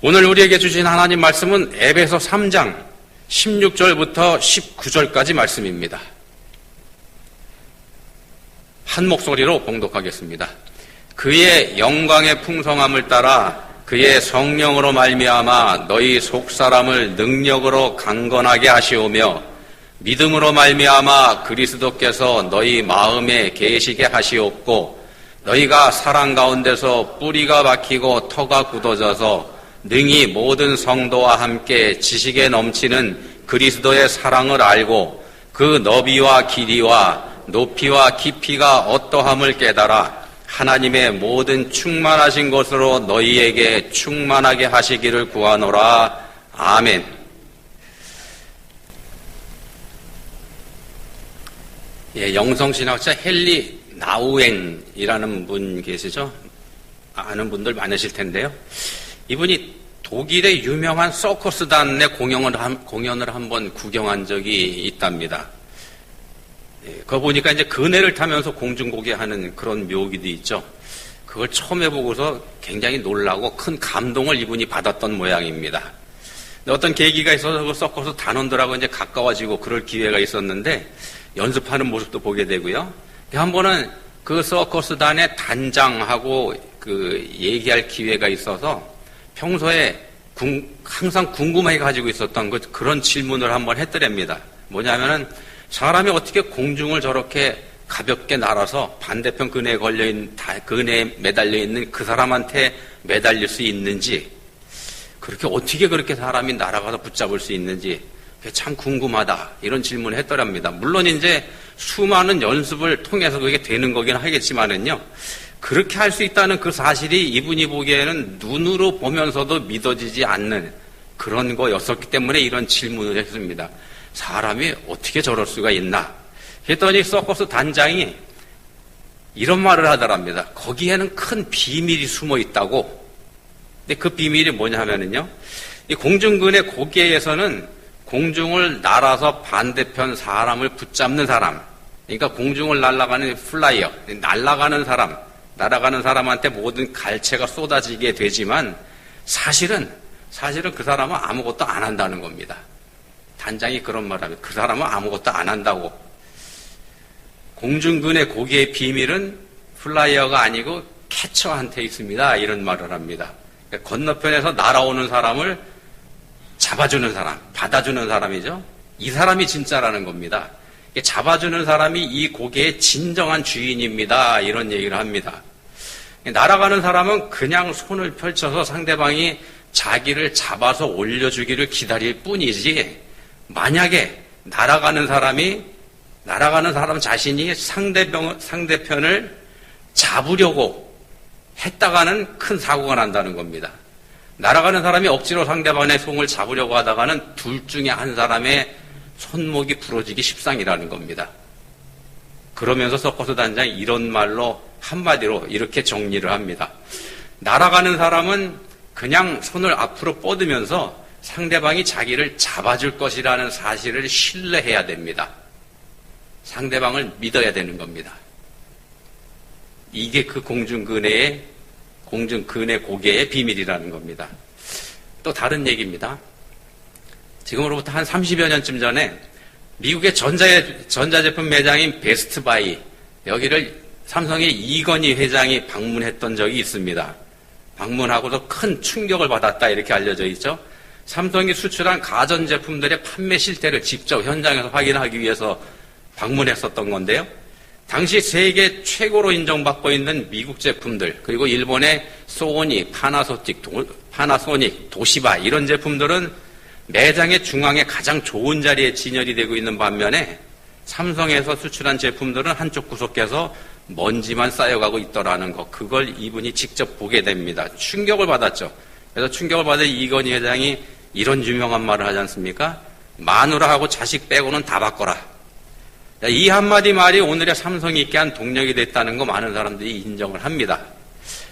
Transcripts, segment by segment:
오늘 우리에게 주신 하나님 말씀은 에베소 3장 16절부터 19절까지 말씀입니다. 한 목소리로 봉독하겠습니다. 그의 영광의 풍성함을 따라 그의 성령으로 말미암아 너희 속사람을 능력으로 강건하게 하시오며 믿음으로 말미암아 그리스도께서 너희 마음에 계시게 하시옵고 너희가 사랑 가운데서 뿌리가 박히고 터가 굳어져서 능히 모든 성도와 함께 지식에 넘치는 그리스도의 사랑을 알고 그 너비와 길이와 높이와 깊이가 어떠함을 깨달아 하나님의 모든 충만하신 것으로 너희에게 충만하게 하시기를 구하노라. 아멘. 영성신학자 헨리 나우엔이라는 분 계시죠? 아는 분들 많으실 텐데요. 이분이 독일의 유명한 서커스단의 공연을 한번 구경한 적이 있답니다. 그거 보니까 이제 그네를 타면서 공중고개하는 그런 묘기도 있죠. 그걸 처음 해보고서 굉장히 놀라고 큰 감동을 이분이 받았던 모양입니다. 어떤 계기가 있어서 그 서커스 단원들하고 이제 가까워지고 그럴 기회가 있었는데 연습하는 모습도 보게 되고요. 한 번은 그 서커스단의 단장하고 얘기할 기회가 있어서 평소에 항상 궁금해 가지고 있었던 그런 질문을 한번 했더랍니다. 뭐냐면은 사람이 어떻게 공중을 저렇게 가볍게 날아서 반대편 그네에 매달려 있는 그 사람한테 매달릴 수 있는지, 어떻게 그렇게 사람이 날아가서 붙잡을 수 있는지 그게 참 궁금하다, 이런 질문을 했더랍니다. 물론 이제 수많은 연습을 통해서 그게 되는 거긴 하겠지만은요, 그렇게 할 수 있다는 그 사실이 이분이 보기에는 눈으로 보면서도 믿어지지 않는 그런 거였었기 때문에 이런 질문을 했습니다. 사람이 어떻게 저럴 수가 있나? 했더니 서커스 단장이 이런 말을 하더랍니다. 거기에는 큰 비밀이 숨어 있다고. 근데 그 비밀이 뭐냐 하면은요, 이 공중근의 고개에서는 공중을 날아서 반대편 사람을 붙잡는 사람, 그러니까 공중을 날아가는 플라이어, 날아가는 사람한테 모든 갈채가 쏟아지게 되지만 사실은 그 사람은 아무것도 안 한다는 겁니다. 단장이 그런 말을 하면 그 사람은 아무것도 안 한다고. 공중근의 고개의 비밀은 플라이어가 아니고 캐쳐한테 있습니다, 이런 말을 합니다. 그러니까 건너편에서 날아오는 사람을 잡아주는 사람, 받아주는 사람이죠. 이 사람이 진짜라는 겁니다. 잡아주는 사람이 이 고개의 진정한 주인입니다, 이런 얘기를 합니다. 날아가는 사람은 그냥 손을 펼쳐서 상대방이 자기를 잡아서 올려주기를 기다릴 뿐이지, 만약에 날아가는 사람 자신이 상대편을 잡으려고 했다가는 큰 사고가 난다는 겁니다. 날아가는 사람이 억지로 상대방의 손을 잡으려고 하다가는 둘 중에 한 사람의 손목이 부러지기 십상이라는 겁니다. 그러면서 서커스 단장이 이런 말로 한마디로 이렇게 정리를 합니다. 날아가는 사람은 그냥 손을 앞으로 뻗으면서 상대방이 자기를 잡아줄 것이라는 사실을 신뢰해야 됩니다. 상대방을 믿어야 되는 겁니다. 이게 그 공중근의 고개의 비밀이라는 겁니다. 또 다른 얘기입니다. 지금으로부터 한 30여 년쯤 전에 미국의 전자제품 매장인 베스트바이, 여기를 삼성의 이건희 회장이 방문했던 적이 있습니다. 방문하고서 큰 충격을 받았다, 이렇게 알려져 있죠. 삼성이 수출한 가전제품들의 판매 실태를 직접 현장에서 확인하기 위해서 방문했었던 건데요. 당시 세계 최고로 인정받고 있는 미국 제품들, 그리고 일본의 소니, 파나소닉, 도시바, 이런 제품들은 매장의 중앙에 가장 좋은 자리에 진열이 되고 있는 반면에 삼성에서 수출한 제품들은 한쪽 구석에서 먼지만 쌓여가고 있더라는 것, 그걸 이분이 직접 보게 됩니다. 충격을 받았죠. 그래서 충격을 받은 이건희 회장이 이런 유명한 말을 하지 않습니까? 마누라하고 자식 빼고는 다 바꿔라. 이 한마디 말이 오늘의 삼성이 있게 한 동력이 됐다는 거 많은 사람들이 인정을 합니다.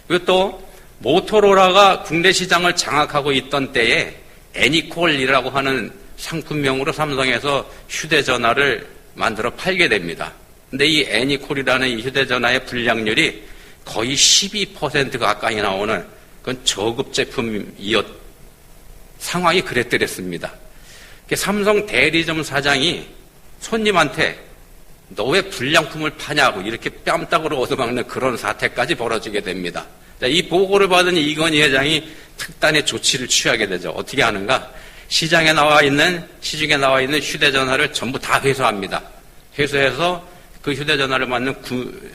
그리고 또 모토로라가 국내 시장을 장악하고 있던 때에 애니콜이라고 하는 상품명으로 삼성에서 휴대전화를 만들어 팔게 됩니다. 근데 이 애니콜이라는 이 휴대전화의 불량률이 거의 12% 가까이 나오는 그건 저급 제품이었던 상황이 그랬더랬습니다. 삼성 대리점 사장이 손님한테 너 왜 불량품을 파냐고 이렇게 뺨따구로 얻어먹는 그런 사태까지 벌어지게 됩니다. 자, 이 보고를 받은 이건희 회장이 특단의 조치를 취하게 되죠. 어떻게 하는가? 시중에 나와 있는 휴대전화를 전부 다 회수합니다. 회수해서 그 휴대전화를 받는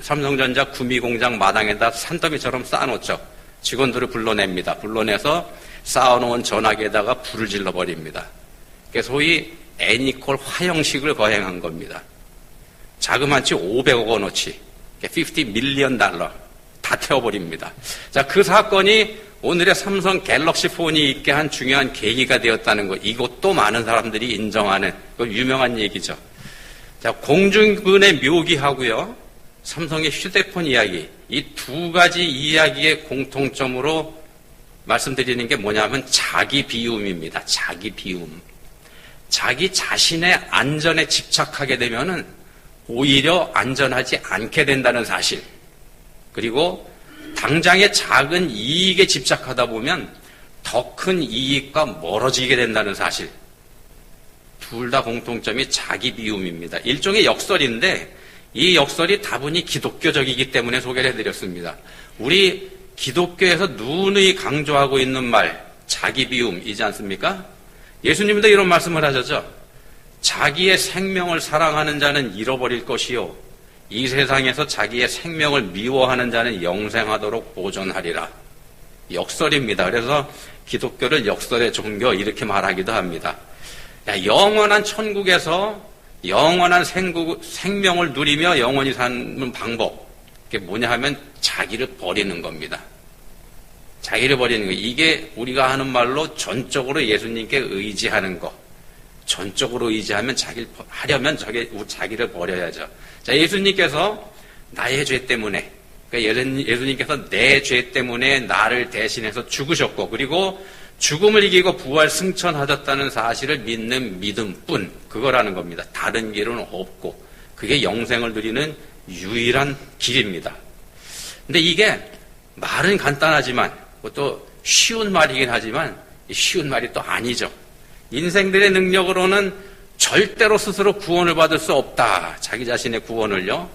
삼성전자 구미공장 마당에다 산더미처럼 쌓아놓죠. 직원들을 불러냅니다. 불러내서 쌓아놓은 전화기에다가 불을 질러버립니다. 소위 애니콜 화형식을 거행한 겁니다. 자그마치 500억 원어치, 50 밀리언 달러 다 태워버립니다. 자, 그 사건이 오늘의 삼성 갤럭시 폰이 있게 한 중요한 계기가 되었다는 것, 이것도 많은 사람들이 인정하는 그 유명한 얘기죠. 자, 공중근의 묘기하고요, 삼성의 휴대폰 이야기, 이 두 가지 이야기의 공통점으로 말씀드리는 게 뭐냐면 자기 비움입니다. 자기 비움. 자기 자신의 안전에 집착하게 되면은 오히려 안전하지 않게 된다는 사실. 그리고 당장의 작은 이익에 집착하다 보면 더 큰 이익과 멀어지게 된다는 사실. 둘 다 공통점이 자기 비움입니다. 일종의 역설인데 이 역설이 다분히 기독교적이기 때문에 소개를 해드렸습니다. 우리 기독교에서 누누이 강조하고 있는 말, 자기 비움이지 않습니까? 예수님도 이런 말씀을 하셨죠. 자기의 생명을 사랑하는 자는 잃어버릴 것이요, 이 세상에서 자기의 생명을 미워하는 자는 영생하도록 보존하리라. 역설입니다. 그래서 기독교를 역설의 종교 이렇게 말하기도 합니다. 영원한 천국에서 영원한 생명을 누리며 영원히 사는 방법, 그게 뭐냐 하면 자기를 버리는 겁니다. 자기를 버리는 거. 이게 우리가 하는 말로 전적으로 예수님께 의지하는 거. 전적으로 의지하면 하려면 자기를 버려야죠. 자, 예수님께서 나의 죄 때문에, 그러니까 예수님께서 내 죄 때문에 나를 대신해서 죽으셨고, 그리고 죽음을 이기고 부활 승천하셨다는 사실을 믿는 믿음뿐, 그거라는 겁니다. 다른 길은 없고, 그게 영생을 누리는 유일한 길입니다. 근데 이게 말은 간단하지만, 그것도 쉬운 말이긴 하지만, 쉬운 말이 또 아니죠. 인생들의 능력으로는 절대로 스스로 구원을 받을 수 없다. 자기 자신의 구원을요.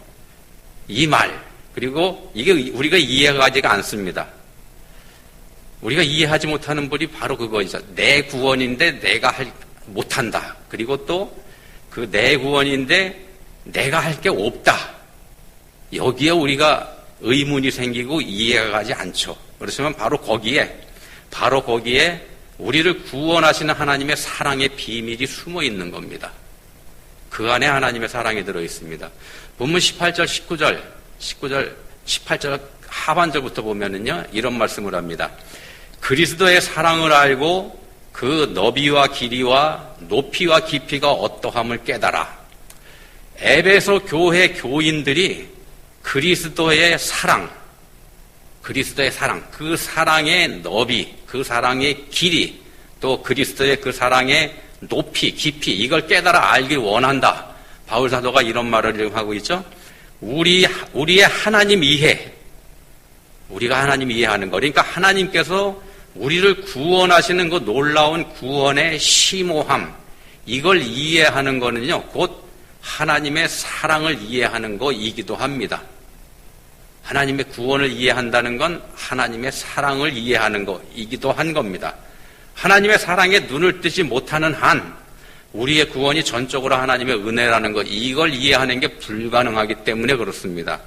이 말, 그리고 이게 우리가 이해하지가 않습니다. 우리가 이해하지 못하는 분이 바로 그거죠. 내 구원인데 내가 못한다. 그리고 또 그 내 구원인데 내가 할 게 없다. 여기에 우리가 의문이 생기고 이해가 가지 않죠. 그렇지만 바로 거기에 우리를 구원하시는 하나님의 사랑의 비밀이 숨어 있는 겁니다. 그 안에 하나님의 사랑이 들어 있습니다. 본문 18절, 18절 하반절부터 보면은요, 이런 말씀을 합니다. 그리스도의 사랑을 알고 그 너비와 길이와 높이와 깊이가 어떠함을 깨달아. 에베소 교회 교인들이 그리스도의 사랑, 그 사랑의 너비, 그 사랑의 길이, 또 그리스도의 그 사랑의 높이, 깊이, 이걸 깨달아 알길 원한다. 바울 사도가 이런 말을 지금 하고 있죠. 우리의 하나님 이해, 우리가 하나님 이해하는 거, 그러니까 하나님께서 우리를 구원하시는 그 놀라운 구원의 심오함, 이걸 이해하는 거는요, 곧 하나님의 사랑을 이해하는 거이기도 합니다. 하나님의 구원을 이해한다는 건 하나님의 사랑을 이해하는 거이기도 한 겁니다. 하나님의 사랑에 눈을 뜨지 못하는 한 우리의 구원이 전적으로 하나님의 은혜라는 것, 이걸 이해하는 게 불가능하기 때문에 그렇습니다.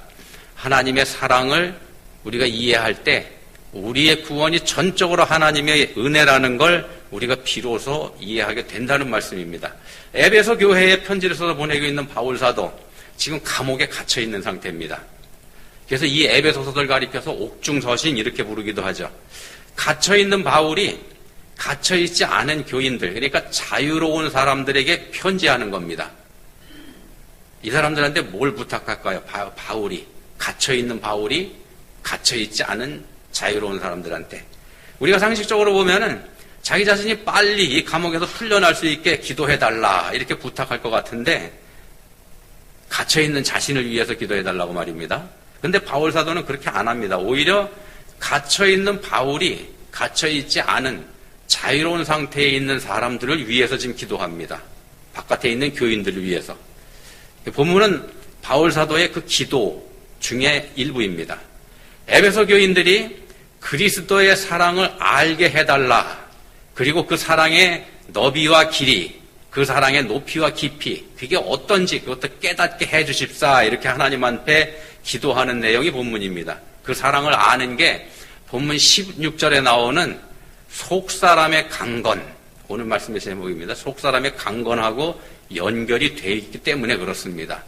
하나님의 사랑을 우리가 이해할 때 우리의 구원이 전적으로 하나님의 은혜라는 걸 우리가 비로소 이해하게 된다는 말씀입니다. 에베소 교회에 편지를 써서 보내고 있는 바울 사도, 지금 감옥에 갇혀 있는 상태입니다. 그래서 이 에베소서를 가리켜서 옥중서신 이렇게 부르기도 하죠. 갇혀있는 바울이 갇혀있지 않은 교인들, 그러니까 자유로운 사람들에게 편지하는 겁니다. 이 사람들한테 뭘 부탁할까요? 바울이, 갇혀있는 바울이 갇혀있지 않은 자유로운 사람들한테. 우리가 상식적으로 보면은 자기 자신이 빨리 이 감옥에서 풀려날 수 있게 기도해달라 이렇게 부탁할 것 같은데, 갇혀있는 자신을 위해서 기도해달라고 말입니다. 근데 바울 사도는 그렇게 안 합니다. 오히려 갇혀있는 바울이 갇혀있지 않은 자유로운 상태에 있는 사람들을 위해서 지금 기도합니다. 바깥에 있는 교인들을 위해서. 본문은 바울 사도의 그 기도 중에 일부입니다. 에베소 교인들이 그리스도의 사랑을 알게 해달라. 그리고 그 사랑의 너비와 길이, 그 사랑의 높이와 깊이, 그게 어떤지 그것도 깨닫게 해주십사. 이렇게 하나님한테 기도하는 내용이 본문입니다. 그 사랑을 아는 게 본문 16절에 나오는 속사람의 강건, 오늘 말씀의 제목입니다. 속사람의 강건하고 연결이 되어 있기 때문에 그렇습니다.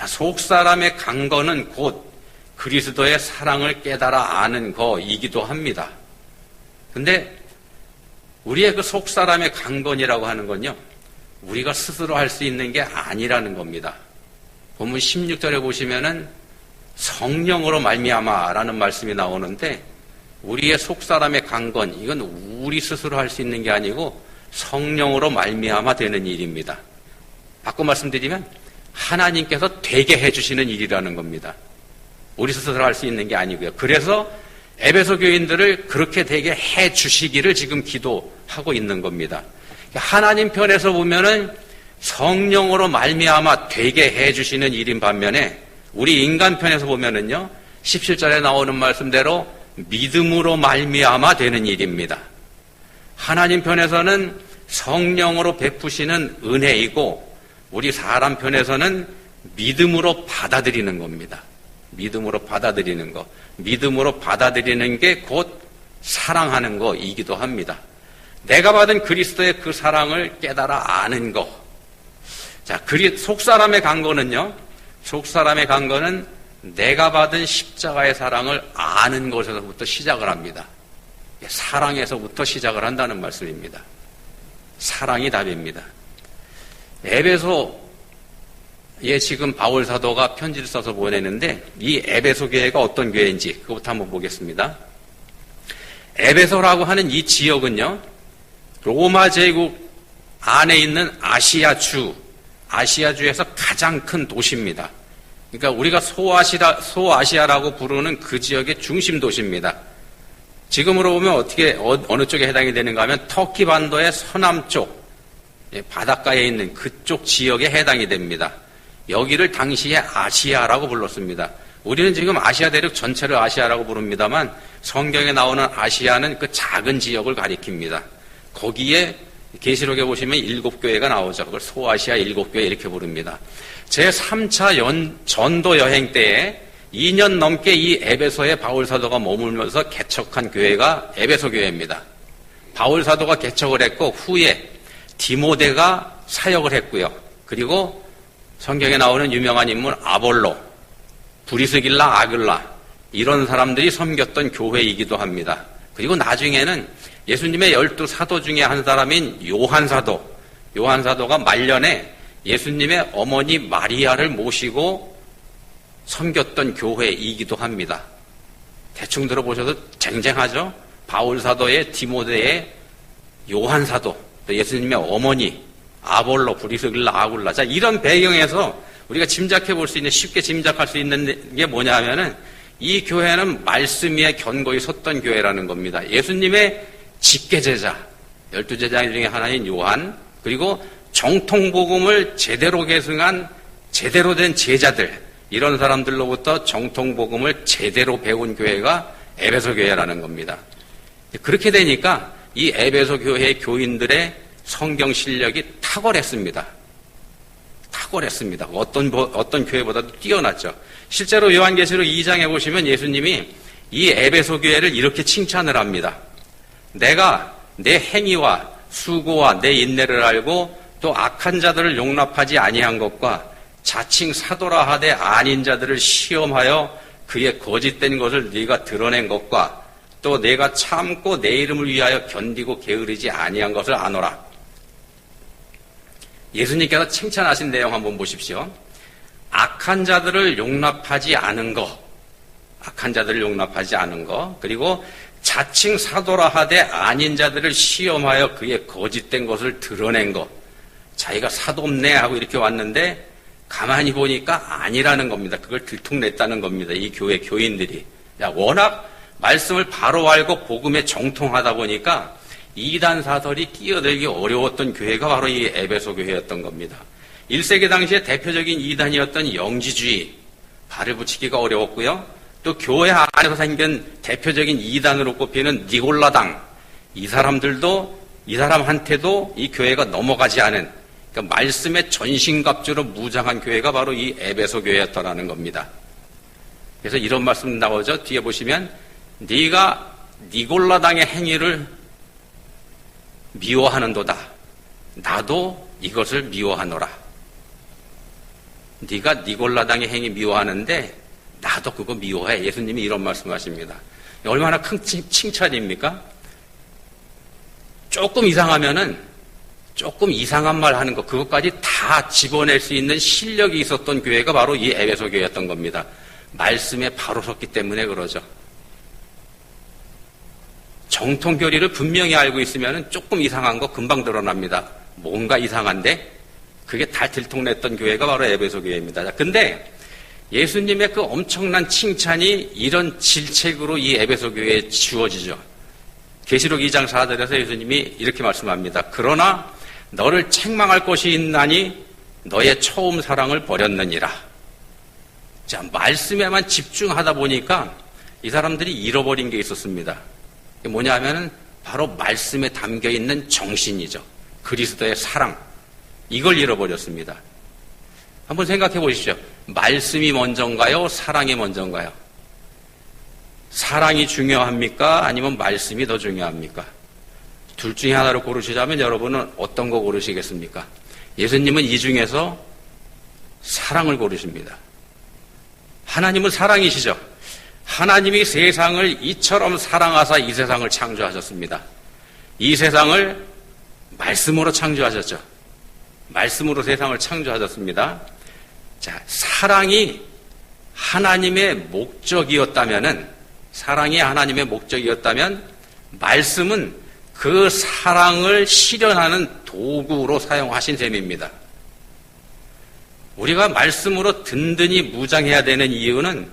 속사람의 강건은 곧 그리스도의 사랑을 깨달아 아는 거이기도 합니다. 근데 우리의 그 속사람의 강건이라고 하는 건요, 우리가 스스로 할 수 있는 게 아니라는 겁니다. 본문 16절에 보시면은 성령으로 말미암아라는 말씀이 나오는데, 우리의 속사람의 강건, 이건 우리 스스로 할 수 있는 게 아니고 성령으로 말미암아 되는 일입니다. 바꿔 말씀드리면 하나님께서 되게 해주시는 일이라는 겁니다. 우리 스스로 할 수 있는 게 아니고요. 그래서 에베소 교인들을 그렇게 되게 해주시기를 지금 기도하고 있는 겁니다. 하나님 편에서 보면은 성령으로 말미암아 되게 해주시는 일인 반면에, 우리 인간 편에서 보면은요, 17절에 나오는 말씀대로 믿음으로 말미암아 되는 일입니다. 하나님 편에서는 성령으로 베푸시는 은혜이고, 우리 사람 편에서는 믿음으로 받아들이는 겁니다. 믿음으로 받아들이는 거. 믿음으로 받아들이는 게 곧 사랑하는 거이기도 합니다. 내가 받은 그리스도의 그 사랑을 깨달아 아는 거. 자, 속사람의 강건은요, 속사람의 강건은 내가 받은 십자가의 사랑을 아는 것에서부터 시작을 합니다. 사랑에서부터 시작을 한다는 말씀입니다. 사랑이 답입니다. 에베소에 지금 바울 사도가 편지를 써서 보내는데, 이 에베소 교회가 어떤 교회인지 그것부터 한번 보겠습니다. 에베소라고 하는 이 지역은요, 로마 제국 안에 있는 아시아주에서 가장 큰 도시입니다. 그러니까 우리가 소아시아라고 부르는 그 지역의 중심 도시입니다. 지금으로 보면 어느 쪽에 해당이 되는가 하면 터키 반도의 서남쪽, 바닷가에 있는 그쪽 지역에 해당이 됩니다. 여기를 당시에 아시아라고 불렀습니다. 우리는 지금 아시아 대륙 전체를 아시아라고 부릅니다만, 성경에 나오는 아시아는 그 작은 지역을 가리킵니다. 거기에 계시록에 보시면 7교회가 나오죠. 그걸 소아시아 7교회 이렇게 부릅니다. 제3차 전도 여행 때에 2년 넘게 이 에베소에 바울 사도가 머물면서 개척한 교회가 에베소 교회입니다. 바울 사도가 개척을 했고, 후에 디모데가 사역을 했고요. 그리고 성경에 나오는 유명한 인물 아볼로, 브리스길라, 아글라, 이런 사람들이 섬겼던 교회이기도 합니다. 그리고 나중에는 예수님의 12사도 중에 한 사람인 요한사도가 말년에 예수님의 어머니 마리아를 모시고 섬겼던 교회이기도 합니다. 대충 들어보셔도 쟁쟁하죠? 바울사도의 디모데의 요한사도, 예수님의 어머니, 아볼로, 브리스길라, 아굴라. 자, 이런 배경에서 우리가 짐작해 볼 수 있는, 쉽게 짐작할 수 있는 게 뭐냐 하면은, 이 교회는 말씀 위에 견고히 섰던 교회라는 겁니다. 예수님의 직계제자, 12제자 중에 하나인 요한, 그리고 정통복음을 제대로 계승한 제대로 된 제자들, 이런 사람들로부터 정통복음을 제대로 배운 교회가 에베소 교회라는 겁니다. 그렇게 되니까 이 에베소 교회의 교인들의 성경 실력이 탁월했습니다. 어떤 교회보다도 뛰어났죠. 실제로 요한계시록 2장에 보시면 예수님이 이 에베소 교회를 이렇게 칭찬을 합니다. 내가 내 행위와 수고와 내 인내를 알고 또 악한 자들을 용납하지 아니한 것과 자칭 사도라 하되 아닌 자들을 시험하여 그의 거짓된 것을 네가 드러낸 것과 또 내가 참고 내 이름을 위하여 견디고 게으르지 아니한 것을 아노라. 예수님께서 칭찬하신 내용 한번 보십시오. 악한 자들을 용납하지 않은 것, 그리고 자칭 사도라 하되 아닌 자들을 시험하여 그의 거짓된 것을 드러낸 것. 자기가 사도없네 하고 이렇게 왔는데 가만히 보니까 아니라는 겁니다. 그걸 들통냈다는 겁니다. 이 교회 교인들이. 워낙 말씀을 바로 알고 복음에 정통하다 보니까 이단 사설이 끼어들기 어려웠던 교회가 바로 이 에베소 교회였던 겁니다. 1세기 당시에 대표적인 이단이었던 영지주의, 발을 붙이기가 어려웠고요. 또 교회 안에서 생긴 대표적인 이단으로 꼽히는 니골라당, 이 사람한테도 이 교회가 넘어가지 않은, 그러니까 말씀의 전신갑주로 무장한 교회가 바로 이 에베소 교회였다라는 겁니다. 그래서 이런 말씀 나오죠. 뒤에 보시면 네가 니골라당의 행위를 미워하는도다. 나도 이것을 미워하노라. 네가 니골라당의 행위 미워하는데 나도 그거 미워해. 예수님이 이런 말씀하십니다. 얼마나 큰 칭찬입니까? 조금 이상하면은 조금 이상한 말 하는 거 그것까지 다 집어낼 수 있는 실력이 있었던 교회가 바로 이 에베소 교회였던 겁니다. 말씀에 바로 섰기 때문에 그러죠. 정통 교리를 분명히 알고 있으면 조금 이상한 거 금방 드러납니다. 뭔가 이상한데 그게 다 들통냈던 교회가 바로 에베소 교회입니다. 근데 예수님의 그 엄청난 칭찬이 이런 질책으로 이 에베소 교회에 주어지죠. 계시록 2장 4절에서 예수님이 이렇게 말씀합니다. 그러나 너를 책망할 것이 있나니 너의 처음 사랑을 버렸느니라. 자, 말씀에만 집중하다 보니까 이 사람들이 잃어버린 게 있었습니다. 그게 뭐냐 하면은 바로 말씀에 담겨 있는 정신이죠. 그리스도의 사랑. 이걸 잃어버렸습니다. 한번 생각해 보십시오. 말씀이 먼저인가요? 사랑이 먼저인가요? 사랑이 중요합니까? 아니면 말씀이 더 중요합니까? 둘 중에 하나를 고르시자면 여러분은 어떤 거 고르시겠습니까? 예수님은 이 중에서 사랑을 고르십니다. 하나님은 사랑이시죠. 하나님이 세상을 이처럼 사랑하사 이 세상을 창조하셨습니다. 이 세상을 말씀으로 창조하셨죠. 말씀으로 세상을 창조하셨습니다. 자, 사랑이 하나님의 목적이었다면은, 사랑이 하나님의 목적이었다면, 말씀은 그 사랑을 실현하는 도구로 사용하신 셈입니다. 우리가 말씀으로 든든히 무장해야 되는 이유는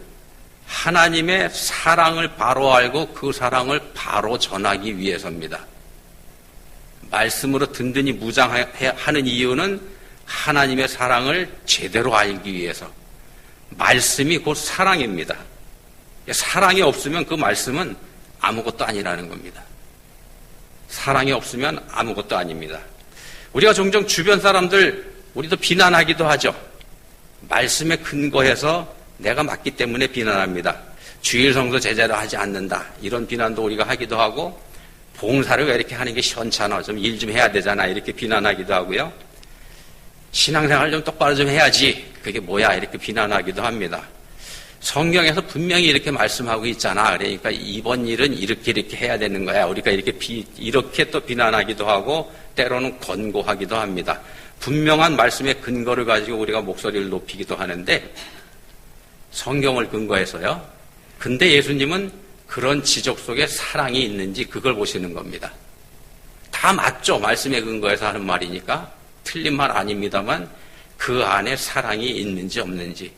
하나님의 사랑을 바로 알고 그 사랑을 바로 전하기 위해서입니다. 말씀으로 든든히 무장하는 이유는 하나님의 사랑을 제대로 알기 위해서. 말씀이 곧 사랑입니다. 사랑이 없으면 그 말씀은 아무것도 아니라는 겁니다. 사랑이 없으면 아무것도 아닙니다. 우리가 종종 주변 사람들 우리도 비난하기도 하죠. 말씀에 근거해서 내가 맞기 때문에 비난합니다. 주일 성도 제대로 하지 않는다. 이런 비난도 우리가 하기도 하고, 봉사를 왜 이렇게 하는 게 시원찮아. 좀 일 좀 해야 되잖아. 이렇게 비난하기도 하고요. 신앙생활 좀 똑바로 좀 해야지. 그게 뭐야. 이렇게 비난하기도 합니다. 성경에서 분명히 이렇게 말씀하고 있잖아. 그러니까 이번 일은 이렇게 해야 되는 거야. 우리가 이렇게 또 비난하기도 하고, 때로는 권고하기도 합니다. 분명한 말씀의 근거를 가지고 우리가 목소리를 높이기도 하는데, 성경을 근거해서요. 근데 예수님은 그런 지적 속에 사랑이 있는지 그걸 보시는 겁니다. 다 맞죠. 말씀에 근거해서 하는 말이니까. 틀린 말 아닙니다만 그 안에 사랑이 있는지 없는지.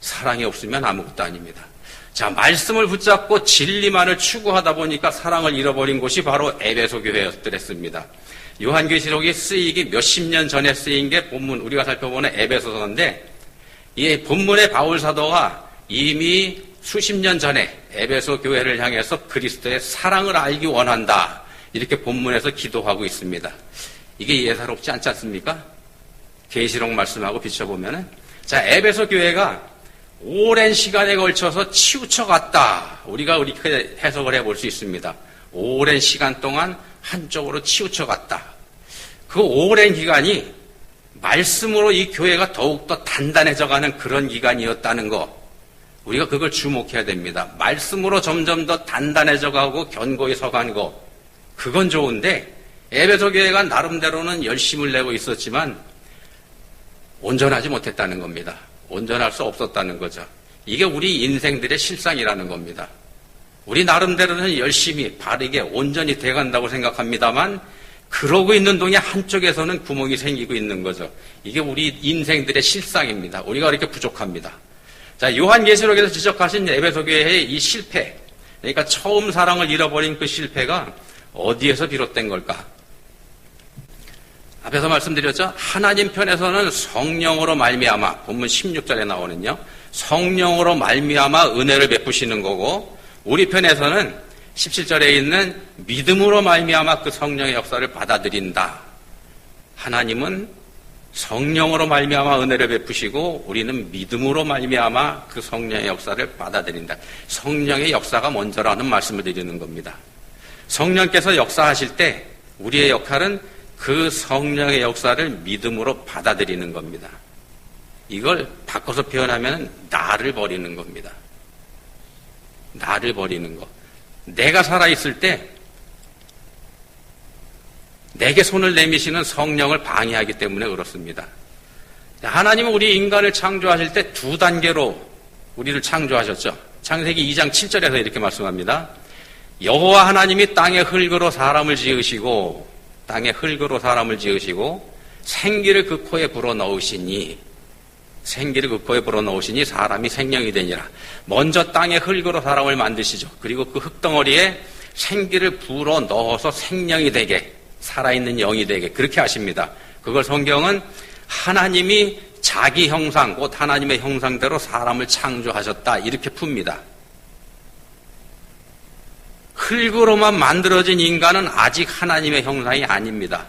사랑이 없으면 아무것도 아닙니다. 자, 말씀을 붙잡고 진리만을 추구하다 보니까 사랑을 잃어버린 곳이 바로 에베소 교회였더랬습니다. 요한계시록이 쓰이기 몇십 년 전에 쓰인 게 본문, 우리가 살펴보는 에베소서인데, 이 본문의 바울 사도가 이미 수십 년 전에 에베소 교회를 향해서 그리스도의 사랑을 알기 원한다. 이렇게 본문에서 기도하고 있습니다. 이게 예사롭지 않지 않습니까? 계시록 말씀하고 비춰보면은. 자, 에베소 교회가 오랜 시간에 걸쳐서 치우쳐갔다. 우리가 이렇게 해석을 해볼 수 있습니다. 오랜 시간 동안 한쪽으로 치우쳐갔다. 그 오랜 기간이 말씀으로 이 교회가 더욱더 단단해져가는 그런 기간이었다는 거, 우리가 그걸 주목해야 됩니다. 말씀으로 점점 더 단단해져가고 견고히 서간 거, 그건 좋은데 에베소 교회가 나름대로는 열심을 내고 있었지만 온전하지 못했다는 겁니다. 온전할 수 없었다는 거죠. 이게 우리 인생들의 실상이라는 겁니다. 우리 나름대로는 열심히 바르게 온전히 돼간다고 생각합니다만 그러고 있는 동에 한쪽에서는 구멍이 생기고 있는 거죠. 이게 우리 인생들의 실상입니다. 우리가 그렇게 부족합니다. 자, 요한계시록에서 지적하신 에베소 교회의 이 실패, 그러니까 처음 사랑을 잃어버린 그 실패가 어디에서 비롯된 걸까? 앞에서 말씀드렸죠? 하나님 편에서는 성령으로 말미암아, 본문 16절에 나오는요, 성령으로 말미암아 은혜를 베푸시는 거고, 우리 편에서는 17절에 있는 믿음으로 말미암아 그 성령의 역사를 받아들인다. 하나님은 성령으로 말미암아 은혜를 베푸시고 우리는 믿음으로 말미암아 그 성령의 역사를 받아들인다. 성령의 역사가 먼저라는 말씀을 드리는 겁니다. 성령께서 역사하실 때 우리의 역할은 그 성령의 역사를 믿음으로 받아들이는 겁니다. 이걸 바꿔서 표현하면 나를 버리는 겁니다. 나를 버리는 것. 내가 살아있을 때 내게 손을 내미시는 성령을 방해하기 때문에 그렇습니다. 하나님은 우리 인간을 창조하실 때 두 단계로 우리를 창조하셨죠. 창세기 2장 7절에서 이렇게 말씀합니다. 여호와 하나님이 땅의 흙으로 사람을 지으시고 생기를 그 코에 불어넣으시니 사람이 생명이 되니라. 먼저 땅의 흙으로 사람을 만드시죠. 그리고 그 흙덩어리에 생기를 불어넣어서 생명이 되게, 살아있는 영이 되게 그렇게 하십니다. 그걸 성경은 하나님이 자기 형상, 곧 하나님의 형상대로 사람을 창조하셨다 이렇게 풉니다. 흙으로만 만들어진 인간은 아직 하나님의 형상이 아닙니다.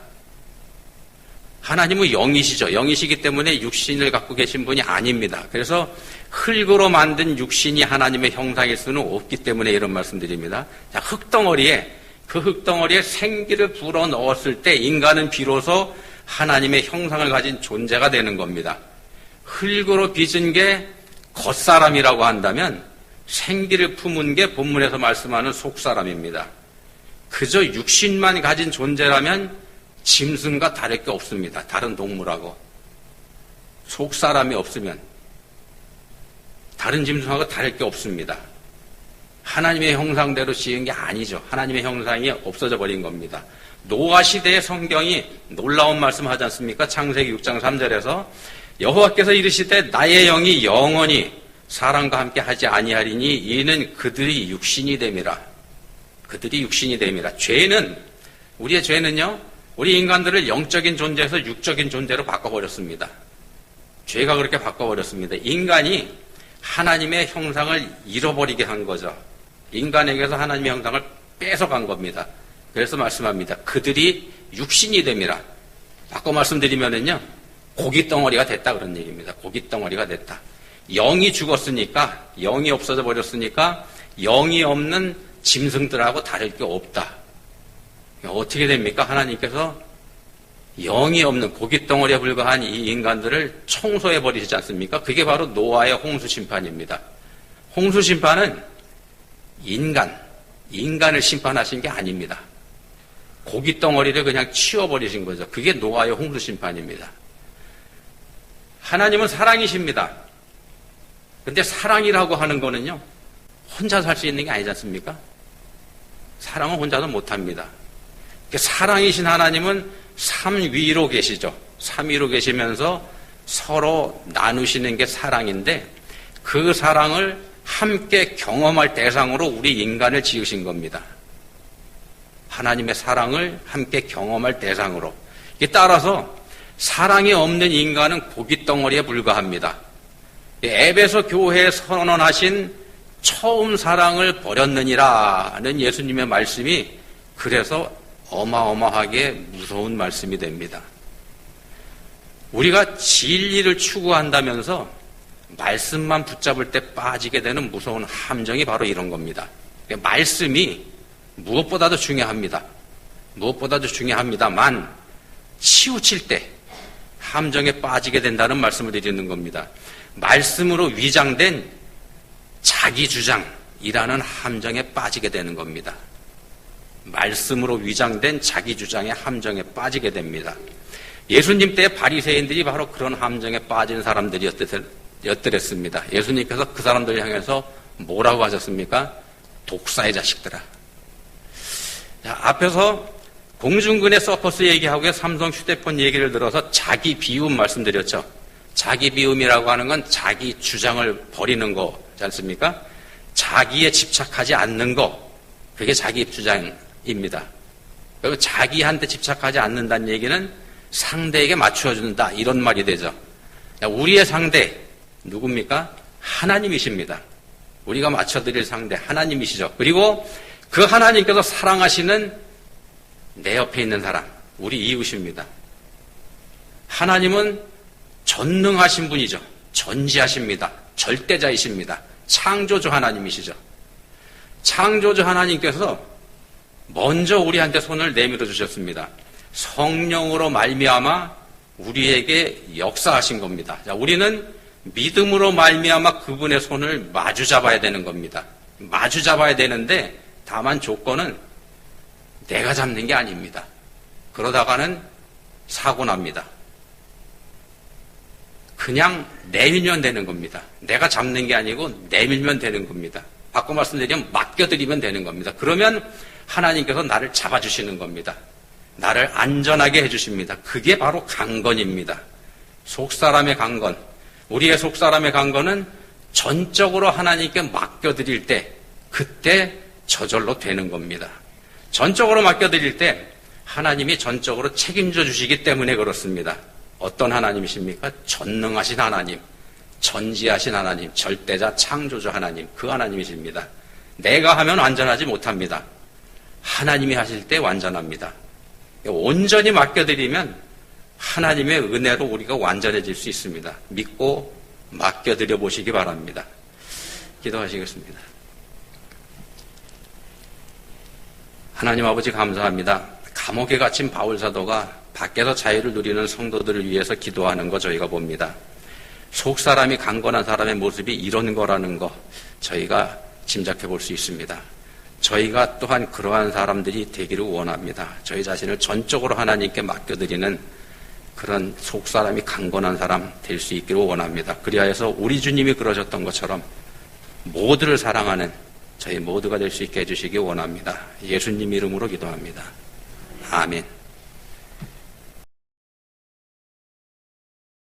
하나님은 영이시죠. 영이시기 때문에 육신을 갖고 계신 분이 아닙니다. 그래서 흙으로 만든 육신이 하나님의 형상일 수는 없기 때문에 이런 말씀드립니다. 자, 그 흙덩어리에 생기를 불어넣었을 때 인간은 비로소 하나님의 형상을 가진 존재가 되는 겁니다. 흙으로 빚은 게 겉사람이라고 한다면 생기를 품은 게 본문에서 말씀하는 속사람입니다. 그저 육신만 가진 존재라면 짐승과 다를 게 없습니다. 다른 동물하고. 속사람이 없으면 다른 짐승하고 다를 게 없습니다. 하나님의 형상대로 지은 게 아니죠. 하나님의 형상이 없어져 버린 겁니다. 노아 시대의 성경이 놀라운 말씀 하지 않습니까? 창세기 6장 3절에서 여호와께서 이르시되 나의 영이 영원히 사람과 함께 하지 아니하리니 이는 그들이 육신이 됨이라. 우리의 죄는요, 우리 인간들을 영적인 존재에서 육적인 존재로 바꿔버렸습니다. 죄가 그렇게 바꿔버렸습니다. 인간이 하나님의 형상을 잃어버리게 한 거죠. 인간에게서 하나님의 형상을 뺏어간 겁니다. 그래서 말씀합니다. 그들이 육신이 됨이라. 바꿔 말씀드리면은요, 고깃덩어리가 됐다 그런 얘기입니다. 고깃덩어리가 됐다. 영이 죽었으니까, 영이 없어져 버렸으니까 영이 없는 짐승들하고 다를 게 없다. 어떻게 됩니까? 하나님께서 영이 없는 고깃덩어리에 불과한 이 인간들을 청소해 버리시지 않습니까? 그게 바로 노아의 홍수 심판입니다. 홍수 심판은 인간을 심판하신 게 아닙니다. 고깃덩어리를 그냥 치워버리신 거죠. 그게 노아의 홍수 심판입니다. 하나님은 사랑이십니다. 근데 사랑이라고 하는 거는요, 혼자 살 수 있는 게 아니지 않습니까? 사랑은 혼자도 못합니다. 사랑이신 하나님은 삼위로 계시죠. 삼위로 계시면서 서로 나누시는 게 사랑인데 그 사랑을 함께 경험할 대상으로 우리 인간을 지으신 겁니다. 하나님의 사랑을 함께 경험할 대상으로. 따라서 사랑이 없는 인간은 고깃덩어리에 불과합니다. 에베소 교회에 선언하신 처음 사랑을 버렸느니라는 예수님의 말씀이 그래서 어마어마하게 무서운 말씀이 됩니다. 우리가 진리를 추구한다면서 말씀만 붙잡을 때 빠지게 되는 무서운 함정이 바로 이런 겁니다. 말씀이 무엇보다도 중요합니다만 치우칠 때 함정에 빠지게 된다는 말씀을 드리는 겁니다. 말씀으로 위장된 자기 주장이라는 함정에 빠지게 되는 겁니다. 말씀으로 위장된 자기 주장의 함정에 빠지게 됩니다. 예수님 때 바리새인들이 바로 그런 함정에 빠진 사람들이었더랬습니다. 예수님께서 그 사람들을 향해서 뭐라고 하셨습니까? 독사의 자식들아. 자, 앞에서 공중근의 서커스 얘기하고 삼성 휴대폰 얘기를 들어서 자기 비움 말씀드렸죠. 자기 비움이라고 하는 건 자기 주장을 버리는 거지 않습니까? 자기에 집착하지 않는 거, 그게 자기 주장입니다. 그리고 자기한테 집착하지 않는다는 얘기는 상대에게 맞춰준다 이런 말이 되죠. 우리의 상대 누굽니까? 하나님이십니다. 우리가 맞춰드릴 상대 하나님이시죠. 그리고 그 하나님께서 사랑하시는 내 옆에 있는 사람, 우리 이웃입니다. 하나님은 전능하신 분이죠. 전지하십니다. 절대자이십니다. 창조주 하나님이시죠. 창조주 하나님께서 먼저 우리한테 손을 내밀어 주셨습니다. 성령으로 말미암아 우리에게 역사하신 겁니다. 자, 우리는 믿음으로 말미암아 그분의 손을 마주 잡아야 되는 겁니다. 마주 잡아야 되는데 다만 조건은 내가 잡는 게 아닙니다. 그러다가는 사고 납니다. 그냥 내밀면 되는 겁니다. 내가 잡는 게 아니고 내밀면 되는 겁니다. 바꿔 말씀드리면 맡겨드리면 되는 겁니다. 그러면 하나님께서 나를 잡아주시는 겁니다. 나를 안전하게 해주십니다. 그게 바로 강건입니다. 속사람의 강건. 우리의 속사람의 강건은 전적으로 하나님께 맡겨드릴 때 그때 저절로 되는 겁니다. 전적으로 맡겨드릴 때 하나님이 전적으로 책임져 주시기 때문에 그렇습니다. 어떤 하나님이십니까? 전능하신 하나님, 전지하신 하나님, 절대자 창조주 하나님, 그 하나님이십니다. 내가 하면 완전하지 못합니다. 하나님이 하실 때 완전합니다. 온전히 맡겨드리면 하나님의 은혜로 우리가 완전해질 수 있습니다. 믿고 맡겨드려 보시기 바랍니다. 기도하시겠습니다. 하나님 아버지 감사합니다. 감옥에 갇힌 바울사도가 밖에서 자유를 누리는 성도들을 위해서 기도하는 거 저희가 봅니다. 속사람이 강건한 사람의 모습이 이런 거라는 거 저희가 짐작해 볼 수 있습니다. 저희가 또한 그러한 사람들이 되기를 원합니다. 저희 자신을 전적으로 하나님께 맡겨드리는 그런 속사람이 강건한 사람 될 수 있기를 원합니다. 그리하여서 우리 주님이 그러셨던 것처럼 모두를 사랑하는 저희 모두가 될 수 있게 해주시기 원합니다. 예수님 이름으로 기도합니다. 아멘.